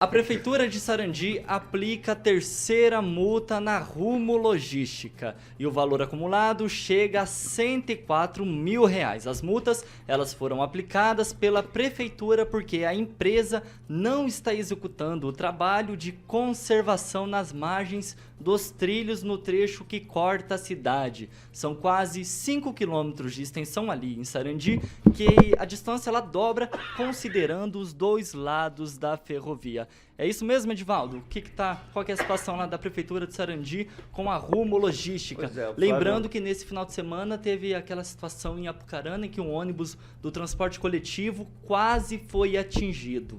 A Prefeitura de Sarandi aplica a terceira multa na Rumo Logística e o valor acumulado chega a R$ 104 mil. As multas elas foram aplicadas pela Prefeitura porque a empresa não está executando o trabalho de conservação nas margens dos trilhos no trecho que corta a cidade. São quase 5 quilômetros de extensão ali em Sarandi, que a distância ela dobra considerando os dois lados da ferrovia. É isso mesmo, Edivaldo? Qual que é a situação lá da Prefeitura de Sarandi com a Rumo Logística? Flávio... Lembrando que nesse final de semana teve aquela situação em Apucarana em que um ônibus do transporte coletivo quase foi atingido.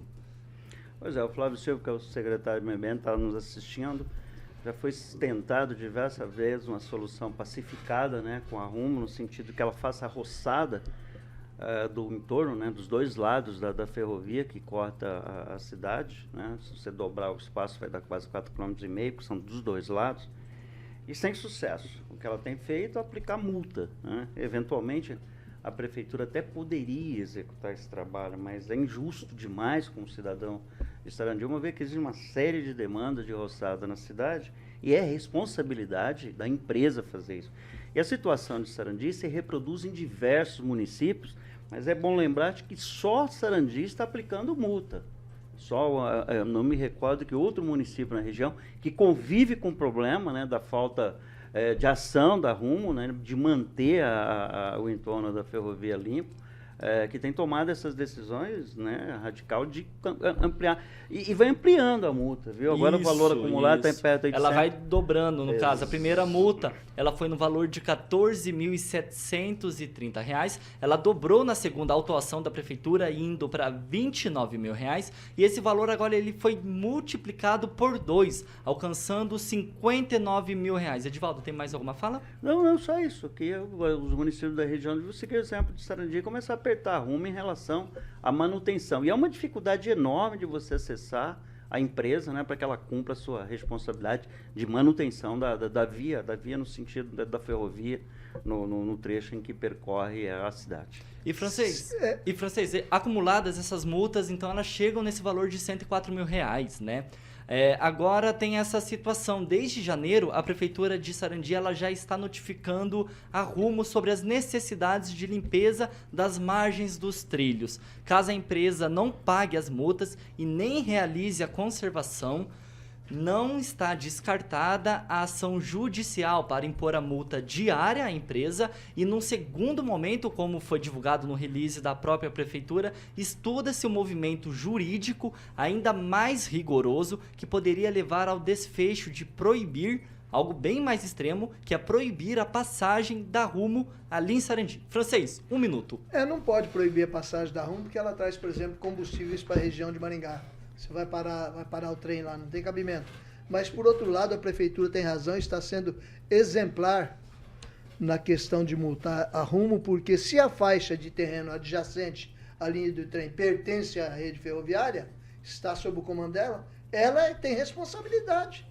Pois é, o Flávio Silva, que é o secretário de Meio Ambiente, está nos assistindo. Já foi tentado diversas vezes uma solução pacificada, né, com a Rumo, no sentido que ela faça a roçada do entorno, né, dos dois lados da ferrovia que corta a cidade, né? Se você dobrar o espaço vai dar quase 4,5 km, porque são dos dois lados, e sem sucesso. O que ela tem feito é aplicar multa, né? Eventualmente a Prefeitura até poderia executar esse trabalho, mas é injusto demais com o cidadão de Sarandi, uma vez que existe uma série de demandas de roçada na cidade e é responsabilidade da empresa fazer isso. E a situação de Sarandi se reproduz em diversos municípios, mas é bom lembrar de que só Sarandi está aplicando multa. Eu não me recordo que outro município na região que convive com o problema, né, da falta de ação da Rumo, né, de manter o entorno da ferrovia limpo, que tem tomado essas decisões, né, radical de ampliar. E vai ampliando a multa, viu? Agora o valor acumulado está em perto de 800. Ela vai dobrando, no caso. A primeira multa, ela foi no valor de R$ 14.730. Ela dobrou na segunda autuação da Prefeitura, indo para R$ 29 mil. E esse valor agora ele foi multiplicado por 2, alcançando R$ 59 mil. Edivaldo, tem mais alguma fala? Não, só isso. Que os municípios da região de você, que o exemplo de Sarandi, começar a apertar a Rumo em relação à manutenção. E é uma dificuldade enorme de você acessar a empresa, né, para que ela cumpra a sua responsabilidade de manutenção da via no sentido da ferrovia, no trecho em que percorre a cidade. E francês, acumuladas essas multas, então elas chegam nesse valor de R$ 104 mil, né? Agora tem essa situação. Desde janeiro, a Prefeitura de Sarandi ela já está notificando a Rumo sobre as necessidades de limpeza das margens dos trilhos. Caso a empresa não pague as multas e nem realize a conservação, não está descartada a ação judicial para impor a multa diária à empresa e, num segundo momento, como foi divulgado no release da própria Prefeitura, estuda-se um movimento jurídico ainda mais rigoroso que poderia levar ao desfecho de proibir algo bem mais extremo, que é proibir a passagem da Rumo ali em Sarandi. Francês, 1 minuto. Não pode proibir a passagem da Rumo porque ela traz, por exemplo, combustíveis para a região de Maringá. Você vai parar o trem lá, não tem cabimento. Mas, por outro lado, a Prefeitura tem razão, está sendo exemplar na questão de multar a Rumo, porque se a faixa de terreno adjacente à linha do trem pertence à rede ferroviária, está sob o comando dela, ela tem responsabilidade,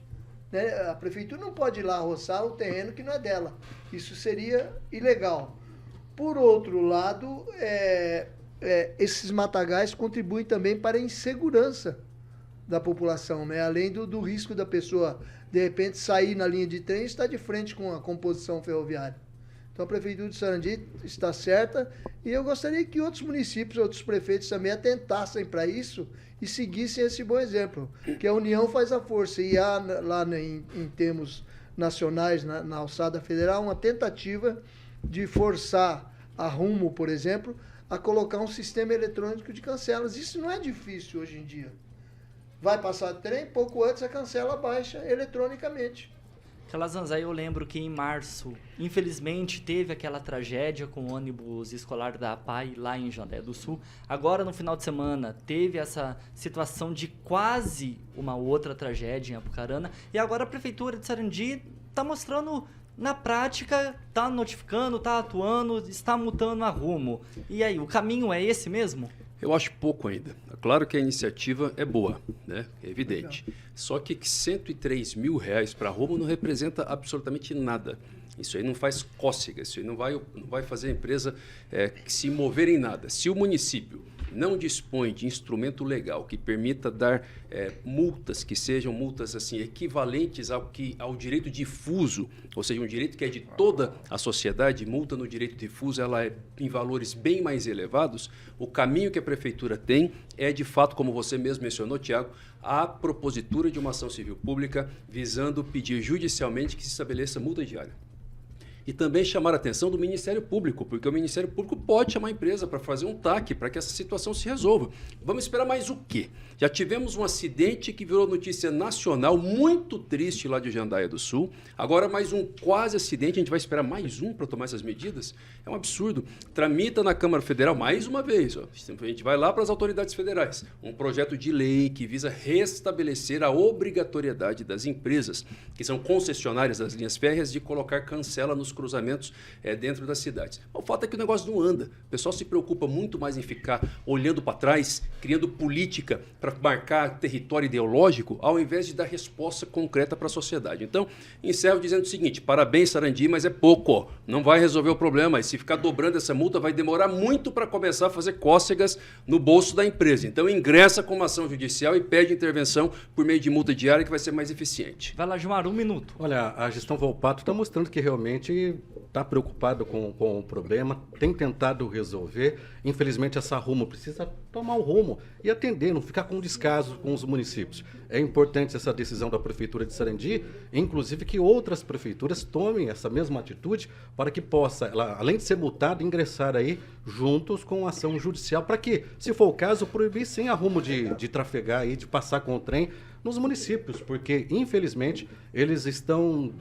né? A Prefeitura não pode ir lá roçar o terreno que não é dela. Isso seria ilegal. Por outro lado, esses matagais contribuem também para a insegurança da população, né? Além do risco da pessoa, de repente, sair na linha de trem e estar de frente com a composição ferroviária. Então, a Prefeitura de Sarandi está certa e eu gostaria que outros municípios, outros prefeitos também atentassem para isso e seguissem esse bom exemplo, que a união faz a força. E há lá em termos nacionais, na alçada federal, uma tentativa de forçar a Rumo, por exemplo, a colocar um sistema eletrônico de cancelas. Isso não é difícil hoje em dia. Vai passar trem, pouco antes a cancela baixa eletronicamente. Calazans, aí eu lembro que em março, infelizmente, teve aquela tragédia com o ônibus escolar da APAI lá em Jandé do Sul. Agora, no final de semana, teve essa situação de quase uma outra tragédia em Apucarana. E agora a Prefeitura de Sarandi está mostrando... Na prática, está notificando, está atuando, está multando a Rumo. E aí, o caminho é esse mesmo? Eu acho pouco ainda. É claro que a iniciativa é boa, né? É evidente. Só que R$ 103 mil para a Rumo não representa absolutamente nada. Isso aí não faz cócega, isso aí não vai fazer a empresa se mover em nada. Se o município não dispõe de instrumento legal que permita dar multas que sejam multas assim equivalentes ao direito difuso, ou seja, um direito que é de toda a sociedade, multa no direito difuso ela é em valores bem mais elevados, o caminho que a prefeitura tem é de fato, como você mesmo mencionou, Tiago, a propositura de uma ação civil pública visando pedir judicialmente que se estabeleça multa diária. E também chamar a atenção do Ministério Público, porque o Ministério Público pode chamar a empresa para fazer um TAC, para que essa situação se resolva. Vamos esperar mais o quê? Já tivemos um acidente que virou notícia nacional, muito triste lá de Jandaia do Sul. Agora mais um quase acidente, a gente vai esperar mais um para tomar essas medidas? É um absurdo. Tramita na Câmara Federal, mais uma vez, ó. A gente vai lá para as autoridades federais. Um projeto de lei que visa restabelecer a obrigatoriedade das empresas, que são concessionárias das linhas férreas, de colocar cancela nos cruzamentos dentro das cidades. O fato é que o negócio não anda. O pessoal se preocupa muito mais em ficar olhando para trás, criando política para marcar território ideológico, ao invés de dar resposta concreta para a sociedade. Então, encerro dizendo o seguinte: parabéns, Sarandi, mas é pouco. Ó. Não vai resolver o problema. E se ficar dobrando essa multa, vai demorar muito para começar a fazer cócegas no bolso da empresa. Então, ingressa com uma ação judicial e pede intervenção por meio de multa diária, que vai ser mais eficiente. Vai lá, Gilmar, 1 minuto. Olha, a gestão Volpato está mostrando que realmente está preocupado com o problema, tem tentado resolver. Infelizmente, essa Rumo precisa tomar o rumo e atender, não ficar com descaso com os municípios. É importante essa decisão da Prefeitura de Sarandi, inclusive que outras prefeituras tomem essa mesma atitude para que possa, ela, além de ser multada, ingressar aí juntos com ação judicial para que, se for o caso, proibir sim a Rumo de trafegar aí, de passar com o trem nos municípios, porque, infelizmente, eles estão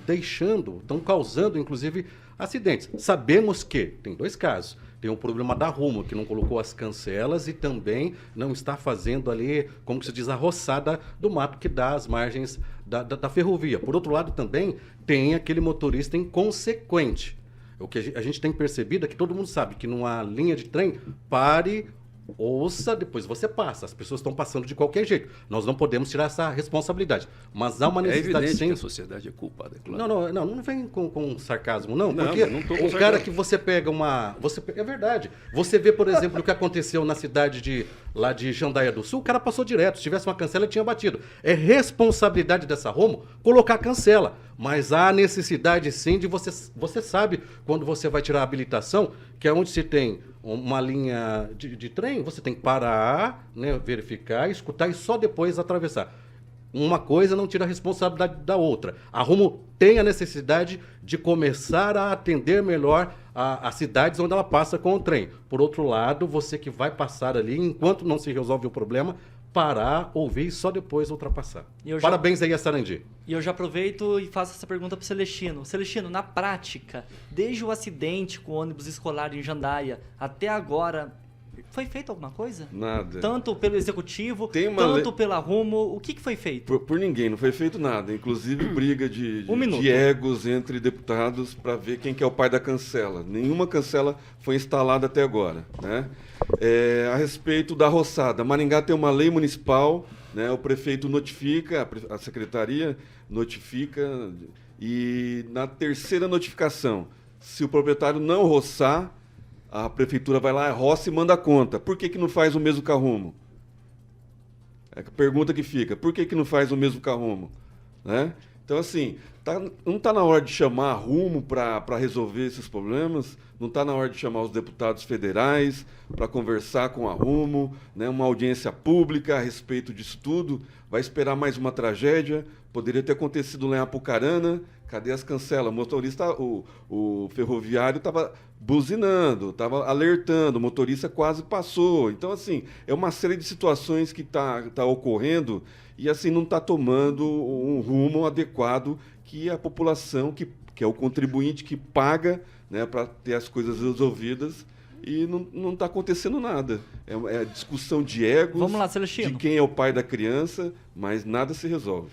causando, inclusive, acidentes. Sabemos que tem 2 casos. Tem um problema da Rumo, que não colocou as cancelas e também não está fazendo ali, como que se diz, a roçada do mato que dá às margens da ferrovia. Por outro lado, também tem aquele motorista inconsequente. O que a gente tem percebido é que todo mundo sabe que numa linha de trem, pare, ouça, depois você passa. As pessoas estão passando de qualquer jeito. Nós não podemos tirar essa responsabilidade. Mas há uma necessidade, evidente sim. que a sociedade é culpada, é claro. Não vem com sarcasmo, não. Não, Porque não tô com o cara que você pega é verdade. Você vê, por exemplo, o que aconteceu na cidade lá de Jandaia do Sul, o cara passou direto. Se tivesse uma cancela, ele tinha batido. É responsabilidade dessa Rumo colocar a cancela. Mas há necessidade, sim, de você sabe, quando você vai tirar a habilitação, que é onde se tem uma linha de trem, você tem que parar, né, verificar, escutar e só depois atravessar. Uma coisa não tira a responsabilidade da outra. A Rumo tem a necessidade de começar a atender melhor as cidades onde ela passa com o trem. Por outro lado, você que vai passar ali, enquanto não se resolve o problema, parar, ouvir e só depois ultrapassar. Parabéns aí a Sarandi. E eu já aproveito e faço essa pergunta para o Celestino. Celestino, na prática, desde o acidente com o ônibus escolar em Jandaia até agora, foi feito alguma coisa? Nada. Tanto pelo Executivo, tanto pela Rumo, o que foi feito? Por ninguém, não foi feito nada. Inclusive briga de egos entre deputados para ver quem que é o pai da cancela. Nenhuma cancela foi instalada até agora, né? A respeito da roçada, Maringá tem uma lei municipal, né? O prefeito notifica, a secretaria notifica, e na terceira notificação, se o proprietário não roçar, a prefeitura vai lá, roça e manda a conta. Por que não faz o mesmo com a Rumo? É a pergunta que fica. Por que não faz o mesmo com a Rumo? Né? Então, assim, não está na hora de chamar a Rumo para resolver esses problemas? Não está na hora de chamar os deputados federais para conversar com a Rumo, né? Uma audiência pública a respeito disso tudo? Vai esperar mais uma tragédia? Poderia ter acontecido lá em Apucarana. Cadê as cancelas? O motorista, o ferroviário estava buzinando, estava alertando, o motorista quase passou. Então, assim, é uma série de situações que tá ocorrendo e, assim, não está tomando um rumo adequado que a população, que é o contribuinte que paga, né, para ter as coisas resolvidas, e não está acontecendo nada. É discussão de egos, Vamos lá, Celestino. de quem é o pai da criança, mas nada se resolve.